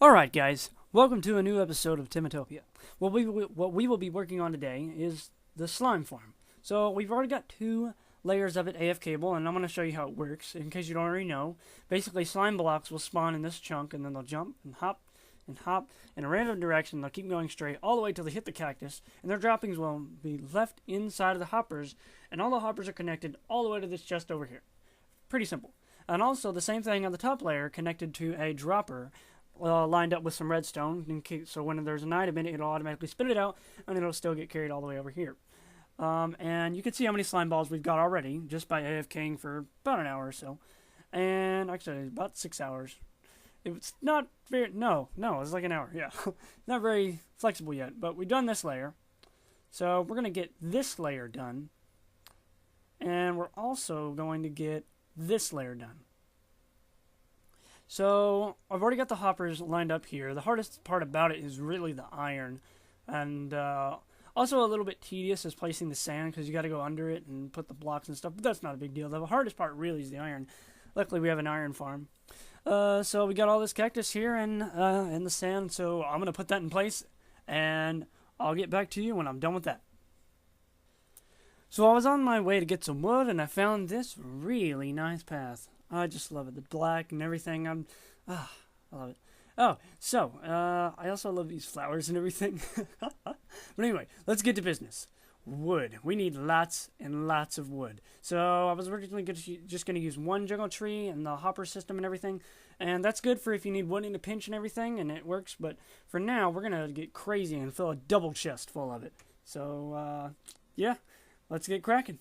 Alright guys, welcome to a new episode of Timatopia. What we will be working on today is the slime farm. So we've already got two layers of it AFKable, and I'm going to show you how it works. In case you don't already know, basically slime blocks will spawn in this chunk, and then they'll jump and hop in a random direction. They'll keep going straight all the way till they hit the cactus, and their droppings will be left inside of the hoppers, and all the hoppers are connected all the way to this chest over here. Pretty simple. And also the same thing on the top layer, connected to a dropper, lined up with some redstone, so when there's an item in it, it'll automatically spit it out, and it'll still get carried all the way over here. And you can see how many slime balls we've got already, just by AFKing for about an hour or so. And actually, about 6 hours. It's not very, no, it's like an hour, yeah. Not very flexible yet, but we've done this layer. So we're going to get this layer done. And we're also going to get this layer done. So I've already got the hoppers lined up here. The hardest part about it is really the iron, and also a little bit tedious is placing the sand because you got to go under it and put the blocks and stuff. But that's not a big deal. The hardest part really is the iron. Luckily, we have an iron farm. So we got all this cactus here and the sand. So I'm gonna put that in place, and I'll get back to you when I'm done with that. So I was on my way to get some wood, and I found this really nice path. I just love it. The black and everything. I love it. Oh, so, I also love these flowers and everything. But anyway, let's get to business. Wood. We need lots and lots of wood. So I was originally just going to use one jungle tree and the hopper system and everything. And that's good for if you need wood in a pinch and everything, and it works. But for now, we're going to get crazy and fill a double chest full of it. So, yeah, let's get cracking.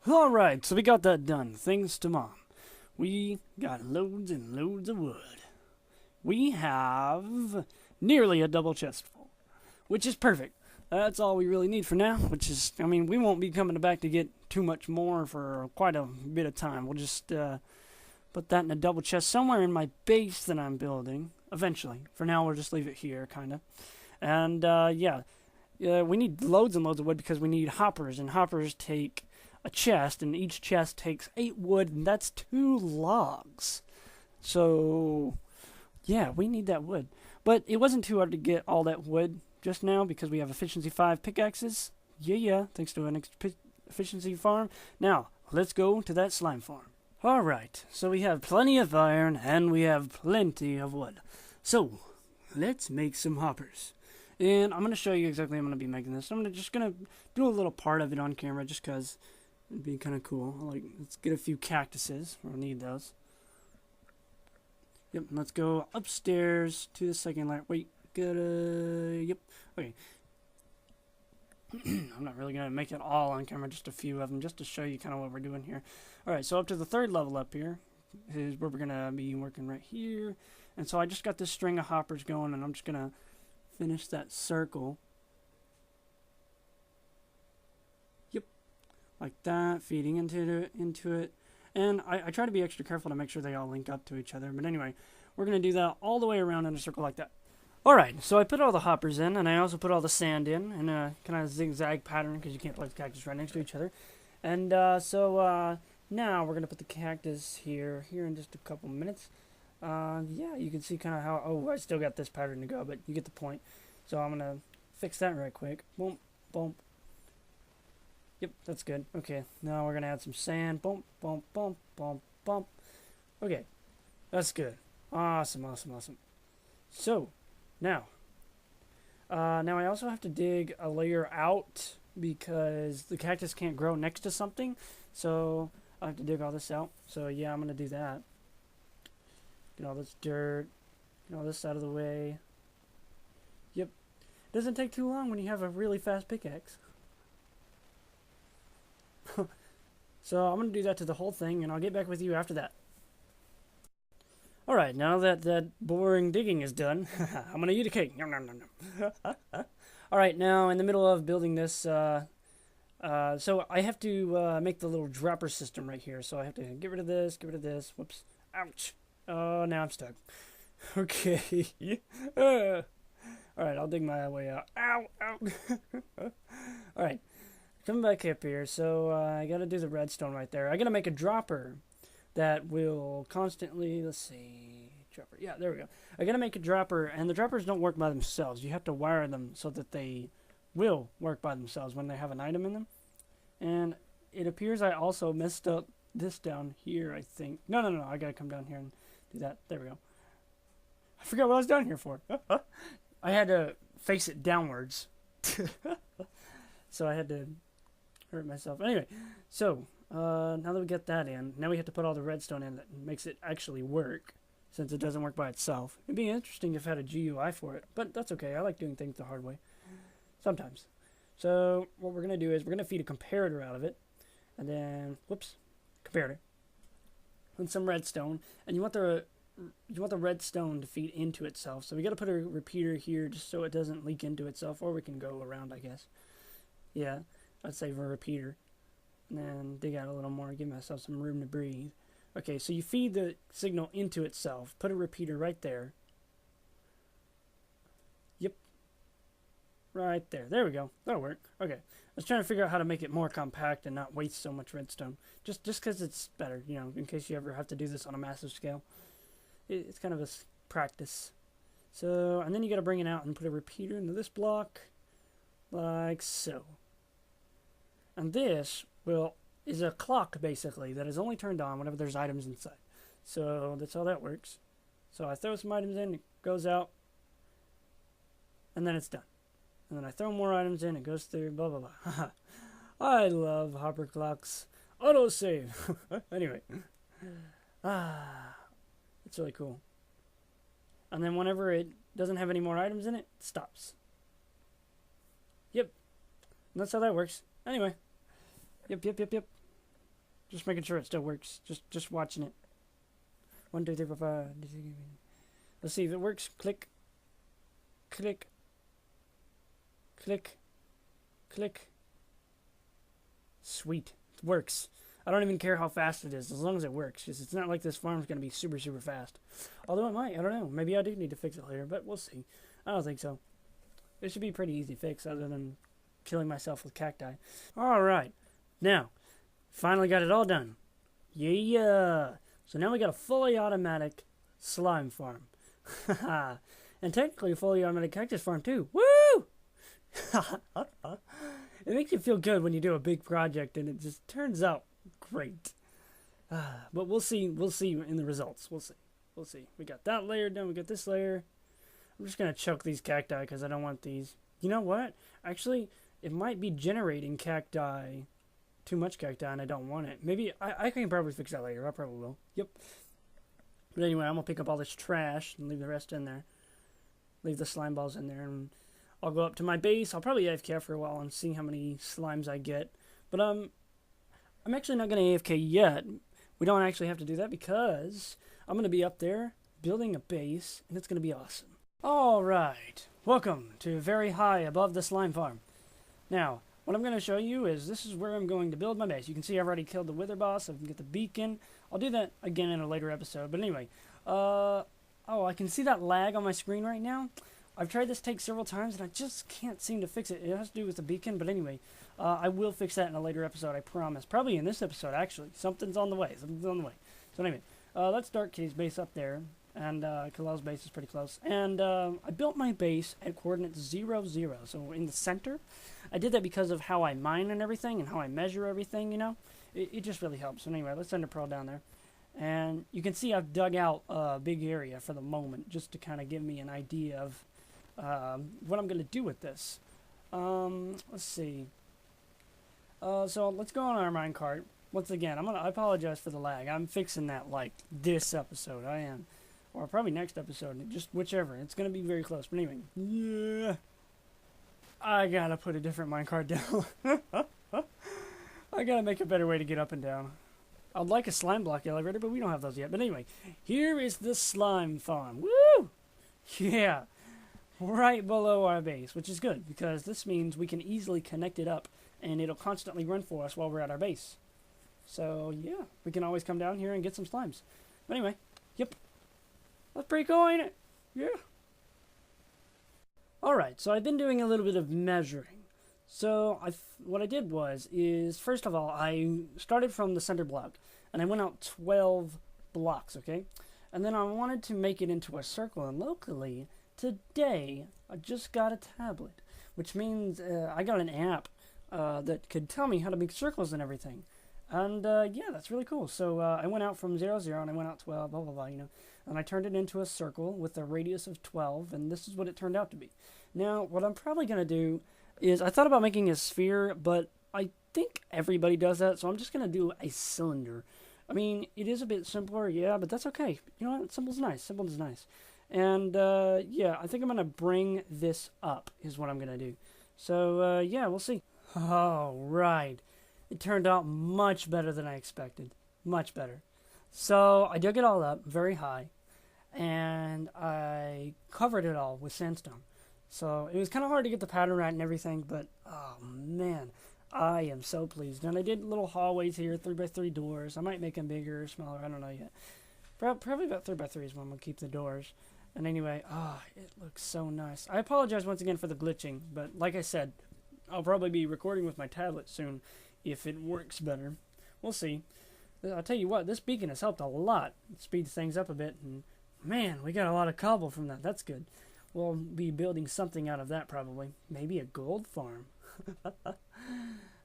Alright, so we got that done, thanks to Mom. We got loads and loads of wood. We have nearly a double chest full, which is perfect. That's all we really need for now, which is, I mean, we won't be coming back to get too much more for quite a bit of time. We'll just put that in a double chest somewhere in my base that I'm building, eventually. For now, we'll just leave it here, kind of. And, yeah, we need loads and loads of wood because we need hoppers, and hoppers take a chest, and each chest takes 8 wood, and that's 2 logs. So, yeah, we need that wood. But it wasn't too hard to get all that wood just now because we have efficiency 5 pickaxes. Yeah, thanks to an efficiency farm. Now, let's go to that slime farm. Alright, so we have plenty of iron, and we have plenty of wood. So, let's make some hoppers. And I'm going to show you exactly how I'm going to be making this. I'm just going to do a little part of it on camera just because it'd be kind of cool. Let's get a few cactuses. We'll need those. Yep, let's go upstairs to the second layer. Wait, yep, okay. I'm not really going to make it all on camera, just a few of them, just to show you kind of what we're doing here. Alright, so up to the 3rd level up here is where we're going to be working right here. And so I just got this string of hoppers going, and I'm just going to finish that circle. Like that, feeding into it. And I try to be extra careful to make sure they all link up to each other. But anyway, we're going to do that all the way around in a circle like that. Alright, so I put all the hoppers in, and I also put all the sand in a kind of zigzag pattern because you can't place cactus right next to each other. And so now we're going to put the cactus here in just a couple minutes. Yeah, you can see kind of how, oh, I still got this pattern to go, but you get the point. So I'm going to fix that right quick. Boom, boom. Yep, that's good. Okay, now we're going to add some sand. Boom, boom, boom, boom, boom. Okay, that's good. Awesome, awesome, awesome. So, now I also have to dig a layer out because the cactus can't grow next to something. So I have to dig all this out. So yeah, I'm going to do that. Get all this dirt. Get all this out of the way. Yep. Doesn't take too long when you have a really fast pickaxe. So I'm going to do that to the whole thing, and I'll get back with you after that. Alright, now that that boring digging is done, I'm going to eat a cake. Nom, nom, nom, nom. Alright, now in the middle of building this, so I have to make the little dropper system right here. So I have to get rid of this, get rid of this. Whoops. Ouch. Oh, now I'm stuck. Okay. Alright, I'll dig my way out. Ow, ow. Alright, coming back up here. So I got to do the redstone right there. I got to make a dropper that will constantly, let's see, dropper. Yeah, there we go. I got to make a dropper, and the droppers don't work by themselves. You have to wire them so that they will work by themselves when they have an item in them. And it appears I also messed up this down here, I think. No, I got to come down here and do that. There we go. I forgot what I was down here for. I had to face it downwards. So I had to hurt myself. Anyway, so now that we get that in, now we have to put all the redstone in that makes it actually work, since it doesn't work by itself. It'd be interesting if I had a GUI for it, but that's okay. I like doing things the hard way. Sometimes. So what we're going to do is we're going to feed a comparator out of it, and then, whoops, comparator, and some redstone, and you want the redstone to feed into itself. So we got to put a repeater here just so it doesn't leak into itself, or we can go around, I guess. Yeah, I'd say for a repeater. And then dig out a little more, give myself some room to breathe. Okay, so you feed the signal into itself. Put a repeater right there. Yep. Right there. There we go. That'll work. Okay. I was trying to figure out how to make it more compact and not waste so much redstone. Just because it's better, you know, in case you ever have to do this on a massive scale. It's kind of a practice. So, and then you got to bring it out and put a repeater into this block. Like so. And this is a clock, basically, that is only turned on whenever there's items inside. So that's how that works. So I throw some items in, it goes out, and then it's done. And then I throw more items in, it goes through, blah, blah, blah. I love hopper clocks. Autosave. Anyway. It's really cool. And then whenever it doesn't have any more items in it, it stops. Yep. And that's how that works. Anyway. Yep. Just making sure it still works. Just watching it. 1, 2, 3, 4, 5. Let's see if it works. Click. Click. Click. Click. Sweet. It works. I don't even care how fast it is, as long as it works. Because it's not like this farm's going to be super, super fast. Although it might. I don't know. Maybe I do need to fix it later, but we'll see. I don't think so. It should be a pretty easy fix, other than killing myself with cacti. Alright. Now, finally got it all done. Yeah. So now we got a fully automatic slime farm. And technically a fully automatic cactus farm too. Woo! It makes you feel good when you do a big project and it just turns out great. But we'll see in the results. We'll see. We got that layer done. We got this layer. I'm just going to choke these cacti because I don't want these. You know what? Actually, it might be generating cacti. Too much cacti and I don't want it. Maybe I can probably fix that later. I probably will. Yep. But anyway, I'm going to pick up all this trash and leave the rest in there. Leave the slime balls in there. And I'll go up to my base. I'll probably AFK for a while and see how many slimes I get. But I'm actually not going to AFK yet. We don't actually have to do that because I'm going to be up there building a base. And it's going to be awesome. Alright. Welcome to very high above the slime farm. Now, what I'm going to show you is this is where I'm going to build my base. You can see I've already killed the wither boss. I can get the beacon. I'll do that again in a later episode. But anyway, oh, I can see that lag on my screen right now. I've tried this take several times and I just can't seem to fix it. It has to do with the beacon, but anyway, I will fix that in a later episode, I promise. Probably in this episode, actually. Something's on the way. So anyway, let's Dark K's base up there. and Kalal's base is pretty close. And I built my base at coordinates 0, 0, so in the center. I did that because of how I mine and everything, and how I measure everything, you know. It just really helps. So anyway, let's send a pearl down there. And you can see I've dug out a big area for the moment, just to kind of give me an idea of what I'm going to do with this. Let's see. So let's go on our minecart. Once again, I apologize for the lag. I'm fixing that like this episode. I am. Or probably next episode. Just whichever. It's going to be very close. But anyway. Yeah. I got to put a different minecart down. I got to make a better way to get up and down. I'd like a slime block elevator, but we don't have those yet. But anyway, here is the slime farm. Woo! Yeah. Right below our base, which is good, because this means we can easily connect it up, and it'll constantly run for us while we're at our base. So, yeah, we can always come down here and get some slimes. But anyway, yep. That's pretty cool, ain't it? Yeah. Alright, so I've been doing a little bit of measuring. So, what I did is, first of all, I started from the center block, and I went out 12 blocks, okay? And then I wanted to make it into a circle, and locally, today, I just got a tablet, which means I got an app that could tell me how to make circles and everything. And, yeah, that's really cool. So, I went out from 0, 0, and I went out 12, blah, blah, blah, you know. And I turned it into a circle with a radius of 12, and this is what it turned out to be. Now, what I'm probably going to do is, I thought about making a sphere, but I think everybody does that, so I'm just going to do a cylinder. I mean, it is a bit simpler, yeah, but that's okay. You know what? Simple's nice. Simple is nice. And, yeah, I think I'm going to bring this up, is what I'm going to do. So, yeah, we'll see. Oh, right. It turned out much better than I expected. Much better. So, I dug it all up very high, and I covered it all with sandstone. So, it was kind of hard to get the pattern right and everything, but, oh, man, I am so pleased. And I did little hallways here, 3x3 doors. I might make them bigger or smaller, I don't know yet. Probably about 3x3 is when I'm going to keep the doors. And anyway, it looks so nice. I apologize once again for the glitching, but like I said, I'll probably be recording with my tablet soon if it works better. We'll see. I'll tell you what, this beacon has helped a lot. It speeds things up a bit, and man, we got a lot of cobble from that. That's good. We'll be building something out of that probably. Maybe a gold farm.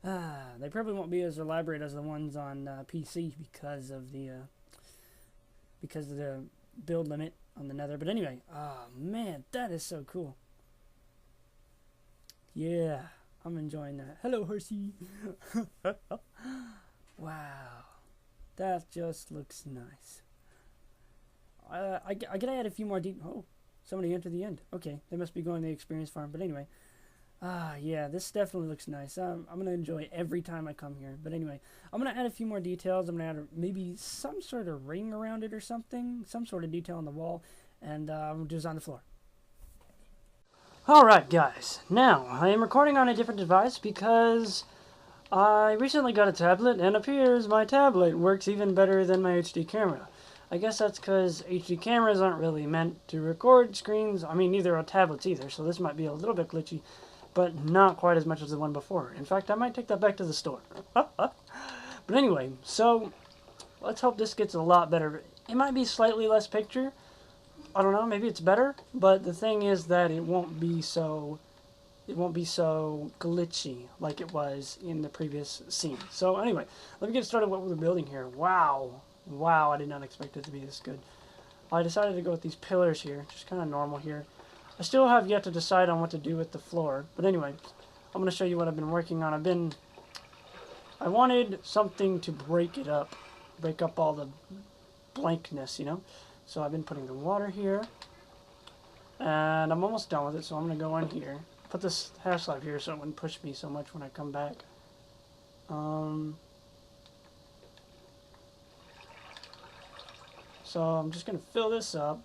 They probably won't be as elaborate as the ones on PC because of the build limit on the nether. But anyway, man, that is so cool. Yeah, I'm enjoying that. Hello, horsey. Wow, that just looks nice. I gotta add a few more oh, somebody entered the end. Okay, they must be going to the experience farm. But anyway, yeah, this definitely looks nice. I'm gonna enjoy every time I come here. But anyway, I'm gonna add a few more details. I'm gonna add maybe some sort of ring around it or something, some sort of detail on the wall, and we'll do this on the floor. Alright guys, now I am recording on a different device because I recently got a tablet, and appears my tablet works even better than my HD camera. I guess that's because HD cameras aren't really meant to record screens. I mean, neither are tablets either, so this might be a little bit glitchy, but not quite as much as the one before. In fact, I might take that back to the store. But anyway, so let's hope this gets a lot better. It might be slightly less picture. I don't know, maybe it's better, but the thing is that it won't be so glitchy like it was in the previous scene. So anyway, let me get started with what we're building here. Wow, I did not expect it to be this good. I decided to go with these pillars here, just kind of normal here. I still have yet to decide on what to do with the floor, but anyway, I'm going to show you what I've been working on. I wanted something to break it up, break up all the blankness, you know. So I've been putting the water here, and I'm almost done with it, so I'm going to go in here. Put this hash slab here so it wouldn't push me so much when I come back. So I'm just going to fill this up.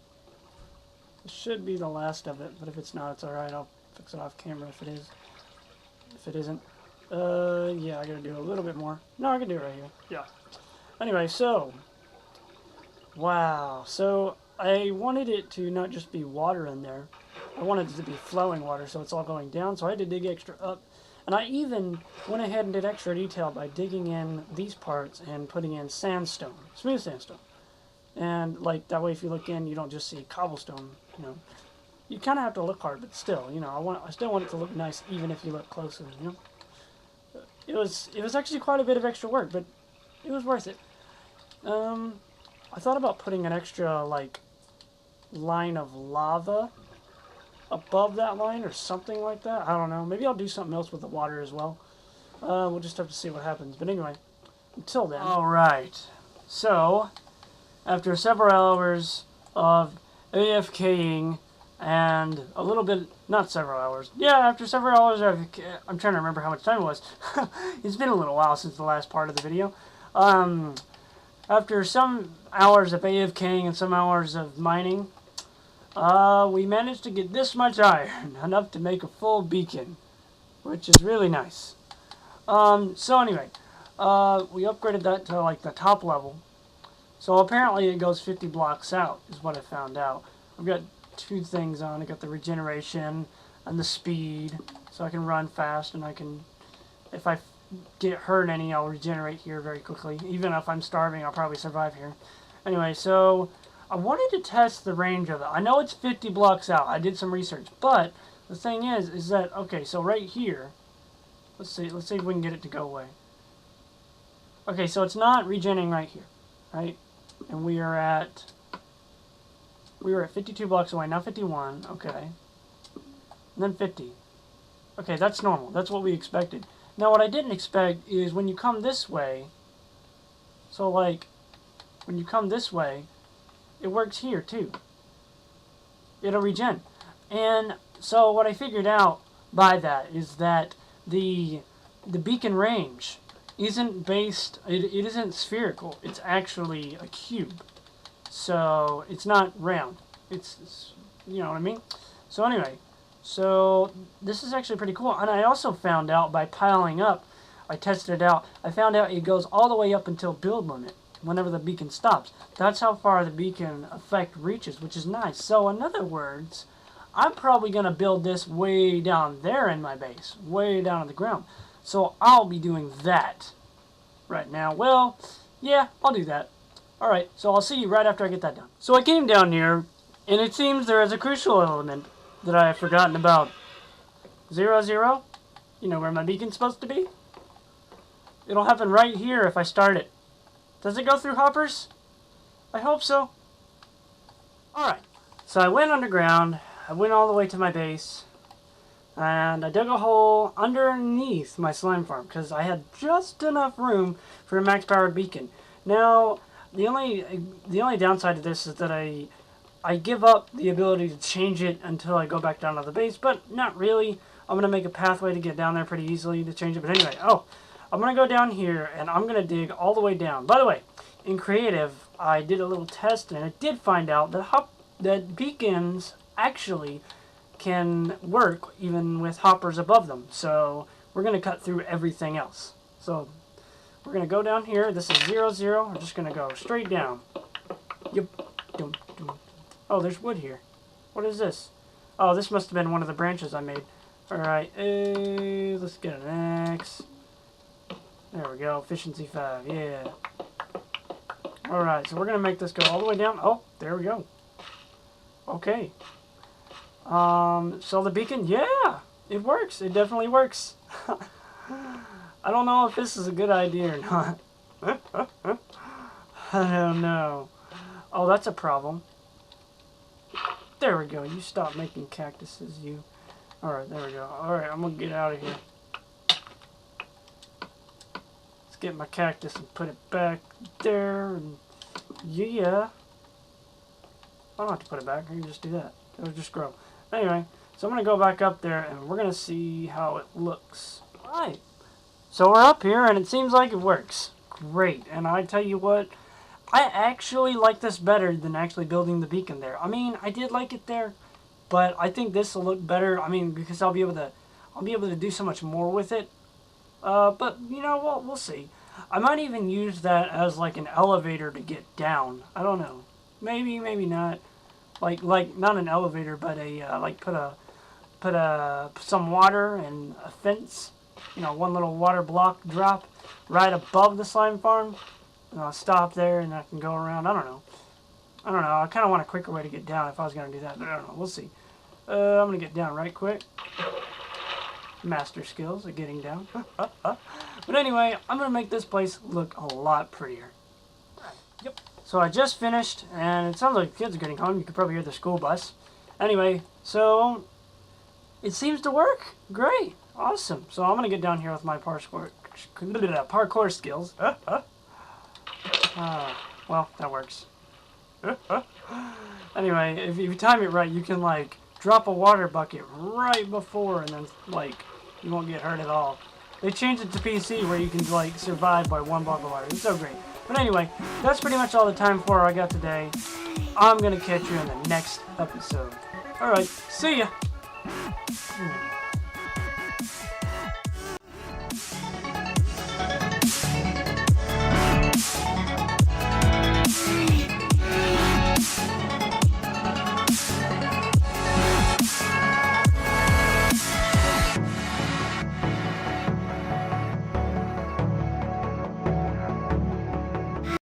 This should be the last of it, but if it's not, it's alright. I'll fix it off camera if it is. If it isn't. Yeah, I got to do a little bit more. No, I can do it right here. Yeah. Anyway, so wow, so I wanted it to not just be water in there. I wanted it to be flowing water, so it's all going down, so I had to dig extra up. And I even went ahead and did extra detail by digging in these parts and putting in sandstone, smooth sandstone. And like that way, if you look in, you don't just see cobblestone. You know, you kind of have to look hard, but still, you know, I still want it to look nice, even if you look closer. You know, it was actually quite a bit of extra work, but it was worth it. I thought about putting an extra like line of lava above that line or something like that. I don't know. Maybe I'll do something else with the water as well. We'll just have to see what happens. But anyway, until then. Alright. So, after several hours of AFKing and a little bit, not several hours. Yeah, after several hours of, I'm trying to remember how much time it was. It's been a little while since the last part of the video. After some hours of AFKing and some hours of mining, we managed to get this much iron, enough to make a full beacon, which is really nice. So anyway, we upgraded that to like the top level. So apparently it goes 50 blocks out, is what I found out. I've got two things on. I got the regeneration and the speed, so I can run fast, and I can, if I get hurt any, I'll regenerate here very quickly. Even if I'm starving, I'll probably survive here. Anyway, so I wanted to test the range of it. I know it's 50 blocks out. I did some research, but the thing is that, okay, so right here, let's see if we can get it to go away. Okay, so it's not regenerating right here, right? And we were at 52 blocks away, now 51, okay. And then 50. Okay, that's normal. That's what we expected. Now what I didn't expect is when you come this way, so like, when you come this way, it works here too. It'll regen. And so what I figured out by that is that the beacon range isn't based, it isn't spherical, it's actually a cube. So it's not round. It's you know what I mean? So anyway, so this is actually pretty cool. And I also found out by piling up, I tested it out, I found out it goes all the way up until build limit, whenever the beacon stops. That's how far the beacon effect reaches, which is nice. So in other words, I'm probably going to build this way down there in my base, way down on the ground. So I'll be doing that right now. Well, yeah, I'll do that. Alright, so I'll see you right after I get that done. So I came down here, and it seems there is a crucial element that I have forgotten about. 0, 0? You know where my beacon's supposed to be? It'll happen right here if I start it. Does it go through hoppers? I hope so. Alright, so I went underground, I went all the way to my base, and I dug a hole underneath my slime farm, because I had just enough room for a max powered beacon. Now, the only downside to this is that I give up the ability to change it until I go back down to the base, but not really. I'm going to make a pathway to get down there pretty easily to change it. But anyway, I'm going to go down here, and I'm going to dig all the way down. By the way, in creative, I did a little test, and I did find out that beacons actually can work even with hoppers above them. So we're going to cut through everything else. So we're going to go down here. This is 0, 0. We're just going to go straight down. Yep. Oh, there's wood here. What is this? Oh, this must have been one of the branches I made. Alright, let's get an axe. There we go, efficiency 5, yeah. Alright, so we're going to make this go all the way down. Oh, there we go. Okay. So the beacon, yeah, it works. It definitely works. I don't know if this is a good idea or not. I don't know. Oh, that's a problem. There we go. You stop making cactuses, you. Alright, there we go. Alright, I'm going to get out of here. Let's get my cactus and put it back there. And yeah. I don't have to put it back. I can just do that. It'll just grow. Anyway, so I'm going to go back up there and we're going to see how it looks. Alright. So we're up here and it seems like it works. Great. And I tell you what, I actually like this better than actually building the beacon there. I mean, I did like it there, but I think this will look better. I mean, because I'll be able to do so much more with it. But you know, we'll see. I might even use that as like an elevator to get down. I don't know. Maybe, maybe not. Like not an elevator, but a like put some water and a fence. You know, one little water block drop right above the slime farm. And I'll stop there and I can go around. I don't know. I don't know. I kind of want a quicker way to get down if I was going to do that. But I don't know. We'll see. I'm going to get down right quick. Master skills at getting down. But anyway, I'm going to make this place look a lot prettier. Yep. So I just finished, and it sounds like the kids are getting home. You could probably hear the school bus. Anyway, so it seems to work. Great. Awesome. So I'm going to get down here with my parkour skills. Well, that works. Anyway, if you time it right, you can, like, drop a water bucket right before, and then, like, you won't get hurt at all. They changed it to PC where you can, like, survive by one block of water. It's so great. But anyway, that's pretty much all the time for I got today. I'm going to catch you in the next episode. Alright, see ya!